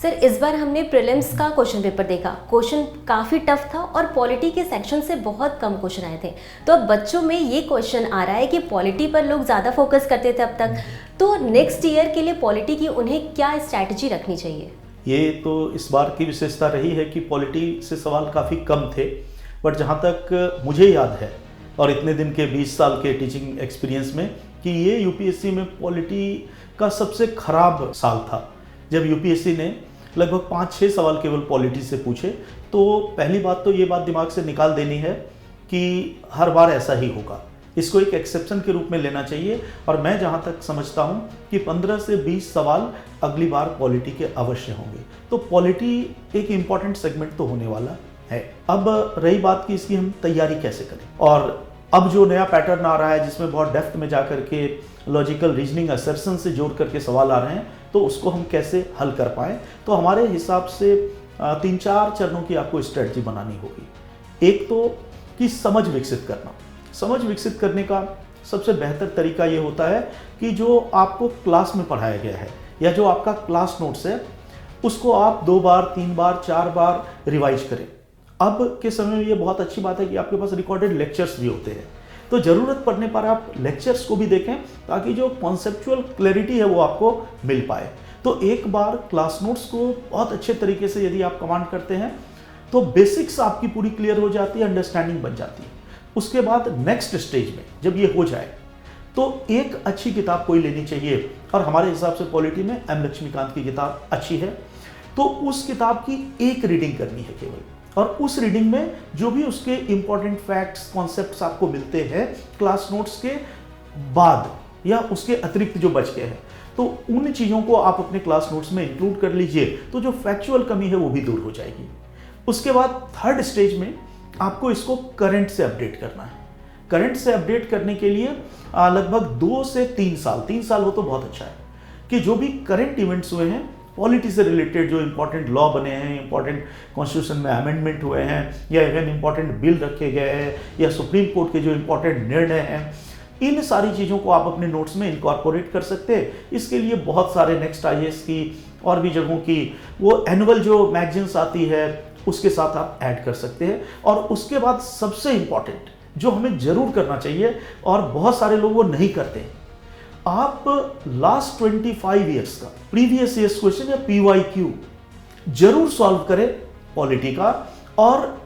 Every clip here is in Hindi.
सर इस बार हमने प्रीलिम्स का क्वेश्चन पेपर देखा, क्वेश्चन काफ़ी टफ था और पॉलिटी के सेक्शन से बहुत कम क्वेश्चन आए थे। तो अब बच्चों में ये क्वेश्चन आ रहा है कि पॉलिटी पर लोग ज़्यादा फोकस करते थे अब तक, तो नेक्स्ट ईयर के लिए पॉलिटी की उन्हें क्या स्ट्रैटेजी रखनी चाहिए? ये तो इस बार की विशेषता रही है कि पॉलिटी से सवाल काफ़ी कम थे, बट जहाँ तक मुझे याद है और इतने दिन के 20 साल के टीचिंग एक्सपीरियंस में कि ये यूपीएससी में पॉलिटी का सबसे खराब साल था। जब यूपीएससी ने लगभग 5-6 सवाल केवल पॉलिटी से पूछे, तो पहली बात तो ये बात दिमाग से निकाल देनी है कि हर बार ऐसा ही होगा, इसको एक एक्सेप्शन के रूप में लेना चाहिए। और मैं जहाँ तक समझता हूँ कि 15 से 20 सवाल अगली बार पॉलिटी के अवश्य होंगे। तो पॉलिटी एक इम्पॉर्टेंट सेगमेंट तो होने वाला है। अब रही बात कि इसकी हम तैयारी कैसे करें, और अब जो नया पैटर्न आ रहा है जिसमें बहुत डेप्थ में जाकर के लॉजिकल रीजनिंग असर्शन से जोड़ करके सवाल आ रहे हैं, तो उसको हम कैसे हल कर पाएँ। तो हमारे हिसाब से 3-4 चरणों की आपको स्ट्रेटजी बनानी होगी। एक तो कि समझ विकसित करना। समझ विकसित करने का सबसे बेहतर तरीका ये होता है कि जो आपको क्लास में पढ़ाया गया है या जो आपका क्लास नोट्स है, उसको आप 2 बार 3 बार 4 बार रिवाइज करें। अब के समय में ये बहुत अच्छी बात है कि आपके पास रिकॉर्डेड लेक्चर्स भी होते हैं, तो ज़रूरत पड़ने पर आप लेक्चर्स को भी देखें ताकि जो कॉन्सेप्चुअल क्लैरिटी है वो आपको मिल पाए। तो एक बार क्लास नोट्स को बहुत अच्छे तरीके से यदि आप कमांड करते हैं तो बेसिक्स आपकी पूरी क्लियर हो जाती है, अंडरस्टैंडिंग बन जाती है। उसके बाद नेक्स्ट स्टेज में जब ये हो जाए तो एक अच्छी किताब कोई लेनी चाहिए, और हमारे हिसाब से पॉलिटी में एम लक्ष्मीकांत की किताब अच्छी है, तो उस किताब की एक रीडिंग करनी है केवल। और उस रीडिंग में जो भी उसके इंपॉर्टेंट फैक्ट्स कॉन्सेप्ट्स आपको मिलते हैं क्लास नोट्स के बाद या उसके अतिरिक्त जो बच गए हैं, तो उन चीज़ों को आप अपने क्लास नोट्स में इंक्लूड कर लीजिए, तो जो फैक्चुअल कमी है वो भी दूर हो जाएगी। उसके बाद थर्ड स्टेज में आपको इसको करंट से अपडेट करना है। करंट से अपडेट करने के लिए लगभग 2 से 3 साल, 3 साल हो तो बहुत अच्छा है, कि जो भी करंट इवेंट्स हुए हैं पॉलिटी से रिलेटेड, जो इंपॉर्टेंट लॉ बने हैं, इंपॉर्टेंट कॉन्स्टिट्यूशन में अमेंडमेंट हुए हैं, या इवन इंपॉर्टेंट बिल रखे गए हैं, या सुप्रीम कोर्ट के जो इंपॉर्टेंट निर्णय हैं, इन सारी चीज़ों को आप अपने नोट्स में इनकॉर्पोरेट कर सकते हैं। इसके लिए बहुत सारे नेक्स्ट आईएएस की और भी जगहों की वो एनुअल जो मैगजीन्स आती है उसके साथ आप ऐड कर सकते हैं। और उसके बाद सबसे इंपॉर्टेंट जो हमें जरूर करना चाहिए और बहुत सारे लोग वो नहीं करते, आप लास्ट 25 ईयर्स का प्रीवियस ईयर्स क्वेश्चन या PYQ जरूर सॉल्व करें पॉलिटी का, और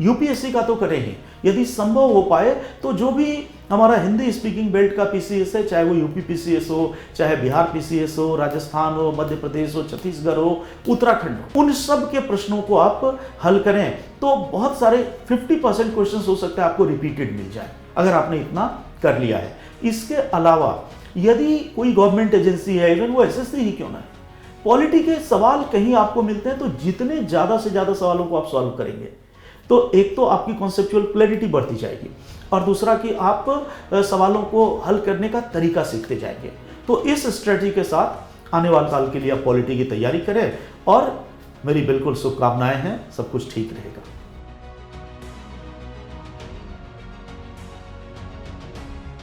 यूपीएससी का तो करें ही। यदि संभव हो पाए तो जो भी हमारा हिंदी स्पीकिंग बेल्ट का पीसीएस है, चाहे वो यूपी पीसीएस हो, चाहे बिहार पीसीएस हो, राजस्थान हो, मध्य प्रदेश हो, छत्तीसगढ़ हो, उत्तराखंड हो, उन सब के प्रश्नों को आप हल करें तो बहुत सारे 50% क्वेश्चन हो सकता है आपको रिपीटेड मिल जाए अगर आपने इतना कर लिया है। इसके अलावा यदि कोई गवर्नमेंट एजेंसी है, इवन वो एसएससी ही क्यों ना है, पॉलिटी के सवाल कहीं आपको मिलते हैं, तो जितने ज़्यादा से ज़्यादा सवालों को आप सॉल्व करेंगे तो एक तो आपकी कॉन्सेप्चुअल क्लैरिटी बढ़ती जाएगी, और दूसरा कि आप सवालों को हल करने का तरीका सीखते जाएंगे। तो इस स्ट्रेटजी के साथ आने वाले साल के लिए आप पॉलिटी की तैयारी करें, और मेरी बिल्कुल शुभकामनाएं हैं, सब कुछ ठीक रहेगा।